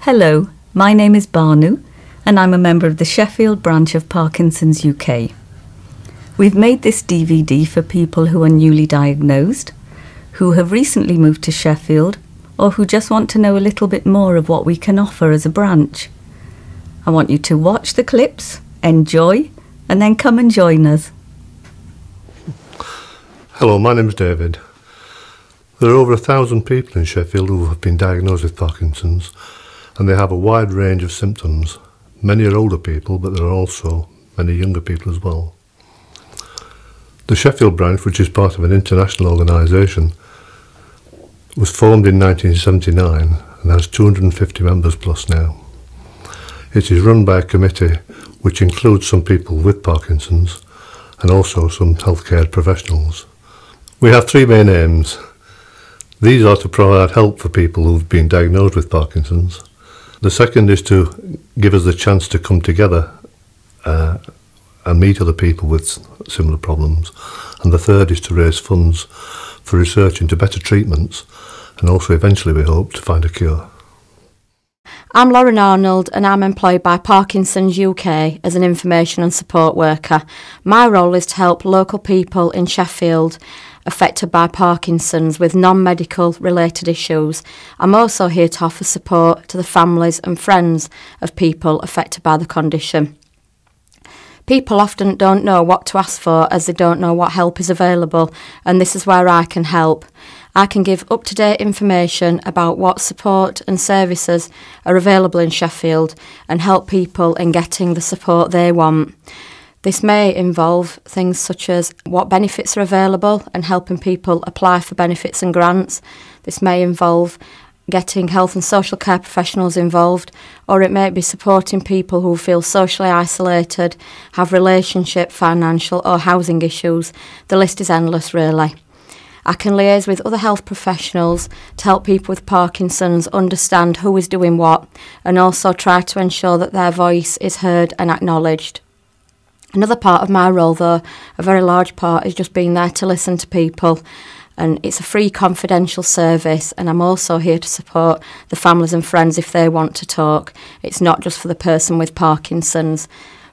Hello, my name is Banu and I'm a member of the Sheffield branch of Parkinson's UK. We've made this DVD for people who are newly diagnosed, who have recently moved to Sheffield, or who just want to know a little bit more of what we can offer as a branch. I want you to watch the clips, enjoy, and then come and join us. Hello, my name is David. There are over 1,000 people in Sheffield who have been diagnosed with Parkinson's, and they have a wide range of symptoms. Many are older people, but there are also many younger people as well. The Sheffield branch, which is part of an international organisation, was formed in 1979 and has 250 members plus now. It is run by a committee which includes some people with Parkinson's and also some healthcare professionals. We have three main aims. These are to provide help for people who have been diagnosed with Parkinson's. The second is to give us the chance to come together and meet other people with similar problems. And the third is to raise funds for research into better treatments and also eventually, we hope, to find a cure. I'm Lauren Arnold and I'm employed by Parkinson's UK as an information and support worker. My role is to help local people in Sheffield affected by Parkinson's with non-medical related issues. I'm also here to offer support to the families and friends of people affected by the condition. People often don't know what to ask for as they don't know what help is available, and this is where I can help. I can give up-to-date information about what support and services are available in Sheffield and help people in getting the support they want. This may involve things such as what benefits are available and helping people apply for benefits and grants. This may involve getting health and social care professionals involved, or it may be supporting people who feel socially isolated, have relationship, financial or housing issues. The list is endless, really. I can liaise with other health professionals to help people with Parkinson's understand who is doing what and also try to ensure that their voice is heard and acknowledged. Another part of my role, though, a very large part, is just being there to listen to people. And it's a free confidential service, and I'm also here to support the families and friends if they want to talk. It's not just for the person with Parkinson's.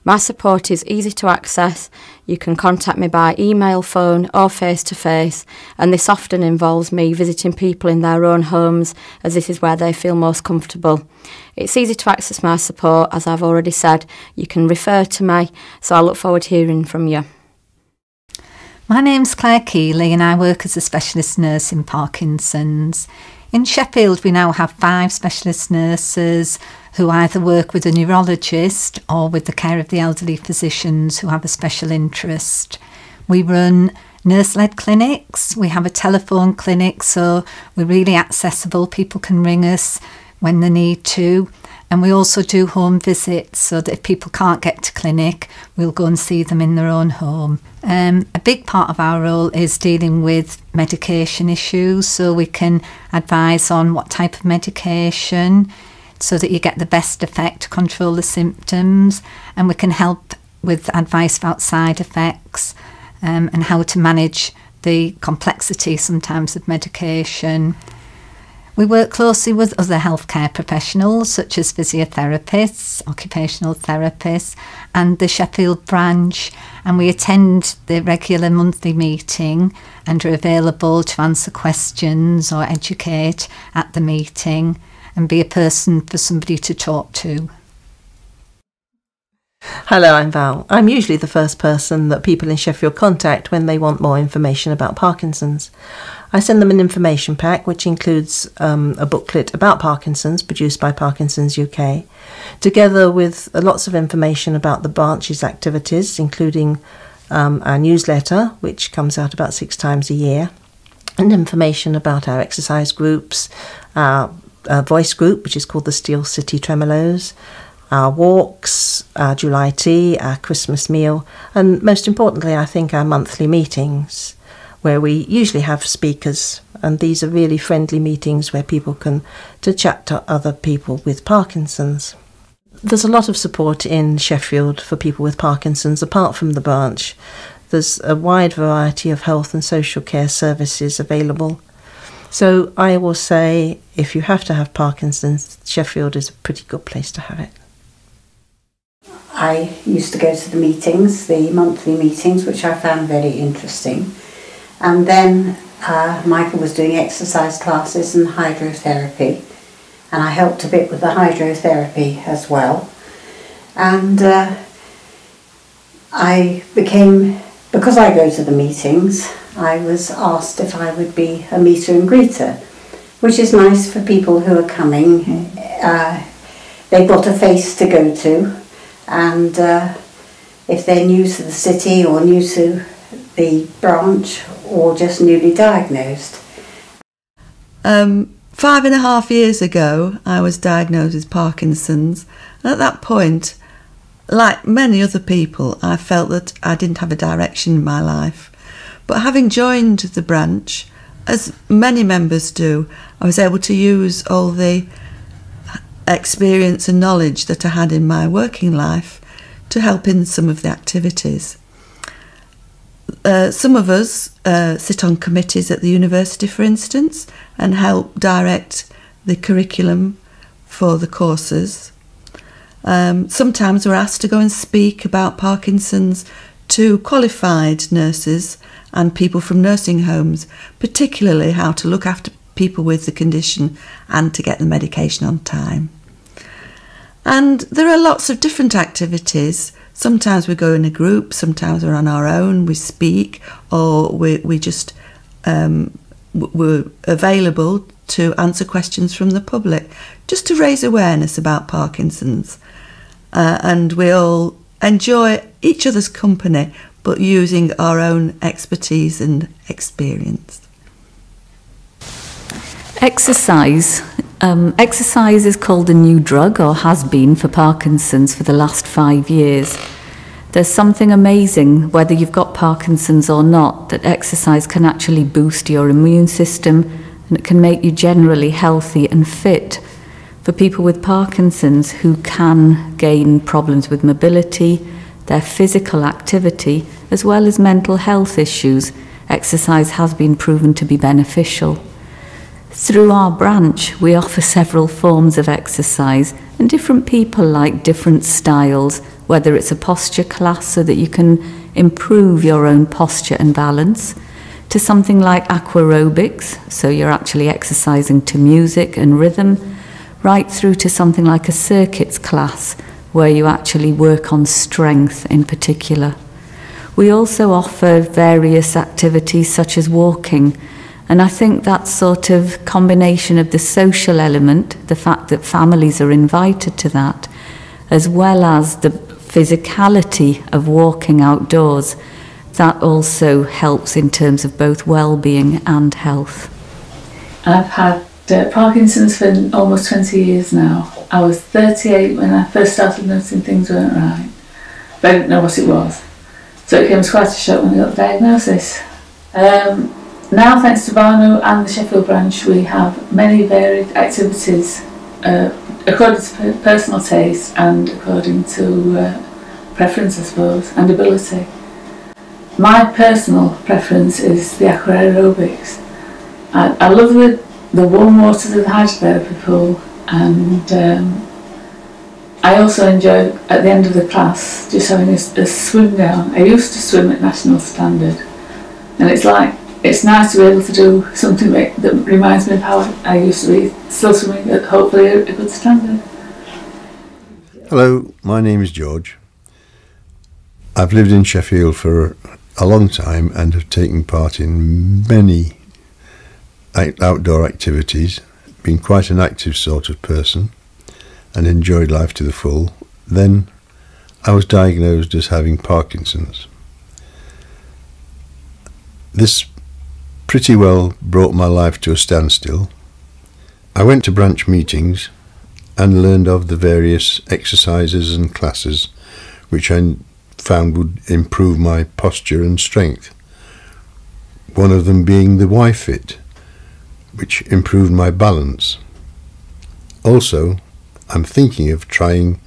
My support is easy to access. You can contact me by email, phone or face-to-face, and this often involves me visiting people in their own homes as this is where they feel most comfortable. It's easy to access my support, as I've already said. You can refer to me, so I look forward to hearing from you. My name's Claire Keeley and I work as a specialist nurse in Parkinson's. In Sheffield we now have 5 specialist nurses who either work with a neurologist or with the care of the elderly physicians who have a special interest. We run nurse-led clinics, we have a telephone clinic, so we're really accessible. People can ring us when they need to. And we also do home visits so that if people can't get to clinic, we'll go and see them in their own home. A big part of our role is dealing with medication issues, so we can advise on what type of medication so that you get the best effect to control the symptoms, and we can help with advice about side effects and how to manage the complexity sometimes of medication. We work closely with other healthcare professionals such as physiotherapists, occupational therapists and the Sheffield branch, and we attend the regular monthly meeting and are available to answer questions or educate at the meeting and be a person for somebody to talk to. Hello, I'm Val. I'm usually the first person that people in Sheffield contact when they want more information about Parkinson's. I send them an information pack which includes a booklet about Parkinson's produced by Parkinson's UK, together with lots of information about the branch's activities, including our newsletter, which comes out about 6 times a year, and information about our exercise groups, our voice group, which is called the Steel City Tremolos, our walks, our July tea, our Christmas meal, and most importantly, I think, our monthly meetings, where we usually have speakers, and these are really friendly meetings where people can chat to other people with Parkinson's. There's a lot of support in Sheffield for people with Parkinson's apart from the branch. There's a wide variety of health and social care services available. So I will say, if you have to have Parkinson's, Sheffield is a pretty good place to have it. I used to go to the meetings, the monthly meetings, which I found very interesting. And then Michael was doing exercise classes and hydrotherapy, and I helped a bit with the hydrotherapy as well. And I became, because I go to the meetings, I was asked if I would be a meter and greeter, which is nice for people who are coming. They've got a face to go to, and if they're new to the city or new to the branch or just newly diagnosed. 5.5 years ago, I was diagnosed with Parkinson's, and at that point, like many other people, I felt that I didn't have a direction in my life. But having joined the branch, as many members do, I was able to use all the experience and knowledge that I had in my working life to help in some of the activities. Some of us sit on committees at the university, for instance, and help direct the curriculum for the courses. Sometimes we're asked to go and speak about Parkinson's to qualified nurses and people from nursing homes, particularly how to look after people with the condition and to get the medication on time. And there are lots of different activities. Sometimes we go in a group, sometimes we're on our own, we speak, or we just we're available to answer questions from the public, just to raise awareness about Parkinson's. And we all enjoy each other's company, but using our own expertise and experience. Exercise. Exercise is called a new drug, or has been, for Parkinson's for the last 5 years. There's something amazing, whether you've got Parkinson's or not, that exercise can actually boost your immune system, and it can make you generally healthy and fit. For people with Parkinson's who can gain problems with mobility, their physical activity, as well as mental health issues, exercise has been proven to be beneficial. Through our branch, we offer several forms of exercise, and different people like different styles, whether it's a posture class so that you can improve your own posture and balance, to something like aquarobics, so you're actually exercising to music and rhythm, right through to something like a circuits class, where you actually work on strength in particular. We also offer various activities such as walking, and I think that sort of combination of the social element, the fact that families are invited to that, as well as the physicality of walking outdoors, that also helps in terms of both well-being and health. I've had Parkinson's for almost 20 years now. I was 38 when I first started noticing things weren't right, but I didn't know what it was. So it came as quite a shock when I got the diagnosis. Now, thanks to Barnu and the Sheffield branch, we have many varied activities according to personal taste and according to preference, I suppose, and ability. My personal preference is the aqua aerobics. I love the warm waters of the hydrotherapy pool, and I also enjoy at the end of the class just having a swim down. I used to swim at national standard, and it's nice to be able to do something that reminds me of how I used to be, still swimming at hopefully a good standard. Hello, my name is George. I've lived in Sheffield for a long time and have taken part in many outdoor activities, been quite an active sort of person and enjoyed life to the full. Then I was diagnosed as having Parkinson's. This pretty well brought my life to a standstill. I went to branch meetings and learned of the various exercises and classes which I found would improve my posture and strength. One of them being the Y-Fit, which improved my balance. Also, I'm thinking of trying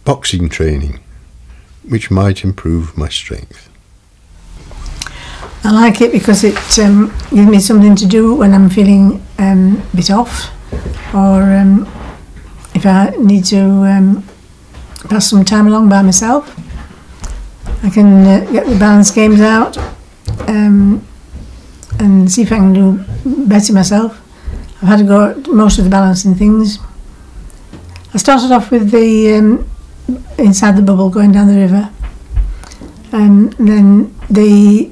boxing training, which might improve my strength. I like it because it gives me something to do when I'm feeling a bit off, or if I need to pass some time along by myself. I can get the balance games out and see if I can do better myself. I've had to go at most of the balancing things. I started off with the inside the bubble going down the river, and then the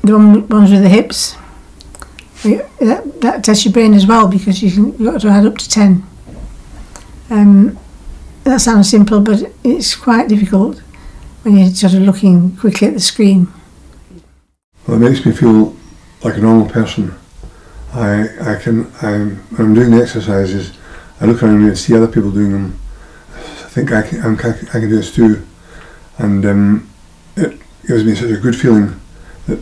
ones with the hips. That tests your brain as well, because you've got to add up to 10. That sounds simple, but it's quite difficult when you're sort of looking quickly at the screen. Well, it makes me feel like a normal person. When I'm doing the exercises, I look around me and see other people doing them. I think I can do this too, and it gives me such a good feeling that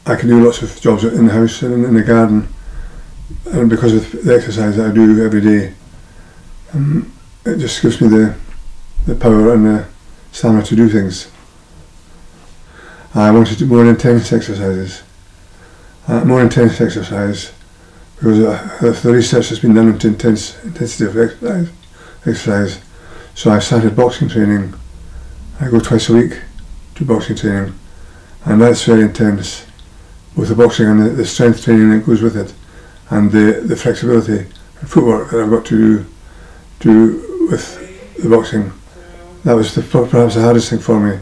I can do lots of jobs in the house and in the garden, and because of the exercise that I do every day, it just gives me the power and the stamina to do things. I want to do more intense exercises. More intense exercise, because the research has been done into intensity of exercise. So I started boxing training. I go twice a week to boxing training, and that's very intense, with the boxing and the strength training that goes with it, and the flexibility and footwork that I've got to do with the boxing. That was perhaps the hardest thing for me,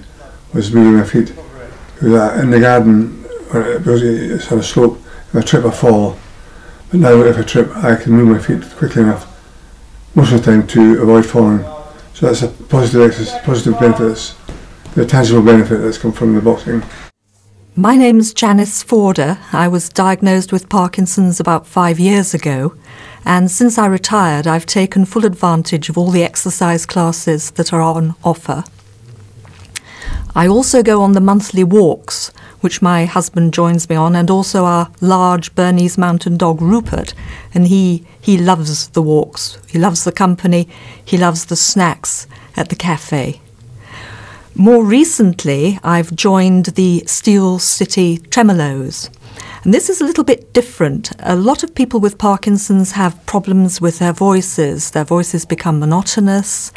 was moving my feet. Because in the garden, because it's on a slope, if I trip I fall, but now if I trip I can move my feet quickly enough most of the time to avoid falling. So that's a positive benefit, the tangible benefit that's come from the boxing. My name's Janice Forder. I was diagnosed with Parkinson's about 5 years ago, and since I retired I've taken full advantage of all the exercise classes that are on offer. I also go on the monthly walks, which my husband joins me on, and also our large Bernese mountain dog Rupert, and he loves the walks, he loves the company, he loves the snacks at the cafe. More recently, I've joined the Steel City Tremolos, and this is a little bit different. A lot of people with Parkinson's have problems with their voices become monotonous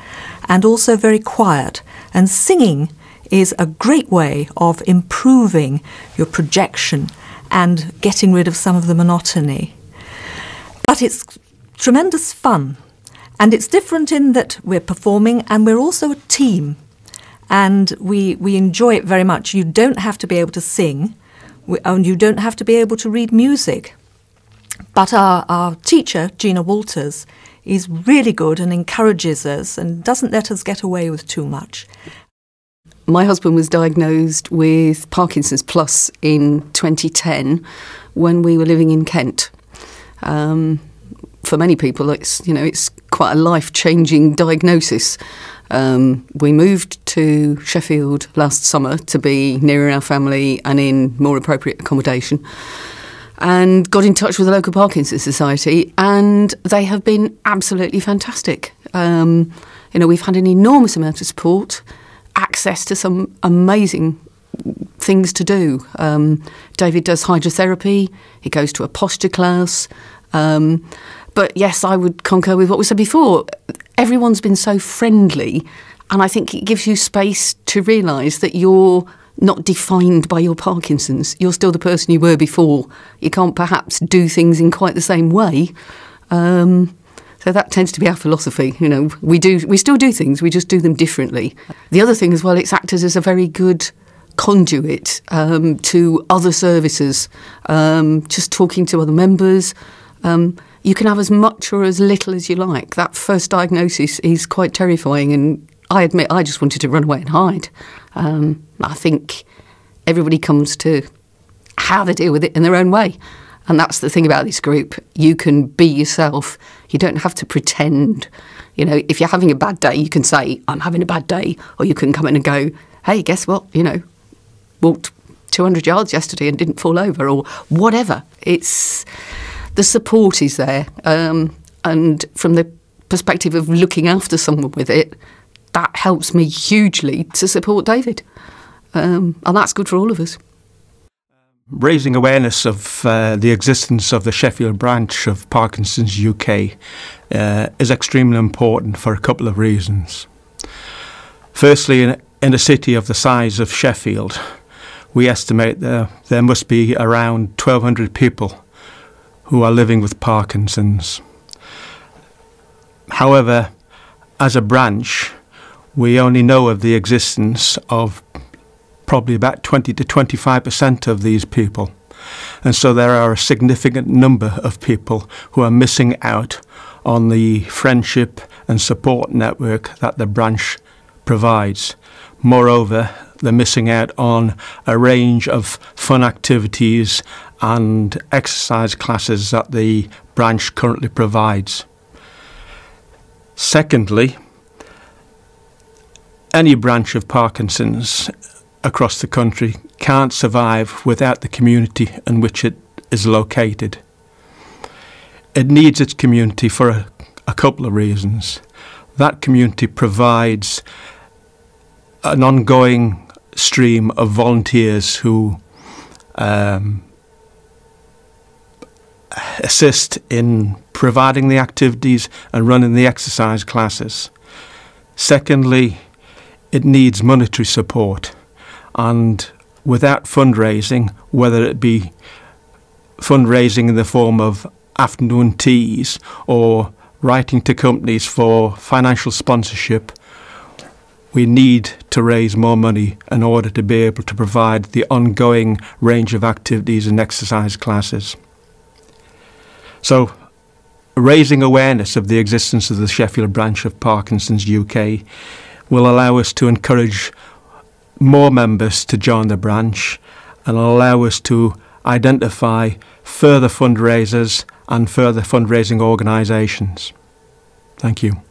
and also very quiet, and singing is a great way of improving your projection and getting rid of some of the monotony. But it's tremendous fun, and it's different in that we're performing and we're also a team, and we enjoy it very much. You don't have to be able to sing, and you don't have to be able to read music. But our teacher, Gina Walters, is really good and encourages us and doesn't let us get away with too much. My husband was diagnosed with Parkinson's plus in 2010 when we were living in Kent. For many people, it's quite a life-changing diagnosis. We moved to Sheffield last summer to be nearer our family and in more appropriate accommodation, and got in touch with the local Parkinson's Society, and they have been absolutely fantastic. We've had an enormous amount of support, access to some amazing things to do. David does hydrotherapy, he goes to a posture class. But yes, I would concur with what we said before. Everyone's been so friendly, and I think it gives you space to realise that you're not defined by your Parkinson's. You're still the person you were before. You can't perhaps do things in quite the same way. So that tends to be our philosophy. We still do things, we just do them differently. The other thing as well, it's acted as a very good conduit to other services, just talking to other members. You can have as much or as little as you like. That first diagnosis is quite terrifying, and I admit I just wanted to run away and hide. I think everybody comes to how they deal with it in their own way. And that's the thing about this group. You can be yourself. You don't have to pretend. If you're having a bad day, you can say, I'm having a bad day. Or you can come in and go, hey, guess what? Walked 200 yards yesterday and didn't fall over, or whatever. The support is there. And from the perspective of looking after someone with it, that helps me hugely to support David. And that's good for all of us. Raising awareness of the existence of the Sheffield branch of Parkinson's UK is extremely important for a couple of reasons. Firstly, in a city of the size of Sheffield, we estimate there must be around 1,200 people who are living with Parkinson's. However, as a branch, we only know of the existence of probably about 20 to 25% of these people. And so there are a significant number of people who are missing out on the friendship and support network that the branch provides. Moreover, they're missing out on a range of fun activities and exercise classes that the branch currently provides. Secondly, any branch of Parkinson's across the country can't survive without the community in which it is located. It needs its community for a couple of reasons. That community provides an ongoing stream of volunteers who assist in providing the activities and running the exercise classes. Secondly, it needs monetary support. And without fundraising, whether it be fundraising in the form of afternoon teas or writing to companies for financial sponsorship, we need to raise more money in order to be able to provide the ongoing range of activities and exercise classes. So, raising awareness of the existence of the Sheffield branch of Parkinson's UK will allow us to encourage more members to join the branch and allow us to identify further fundraisers and further fundraising organisations. Thank you.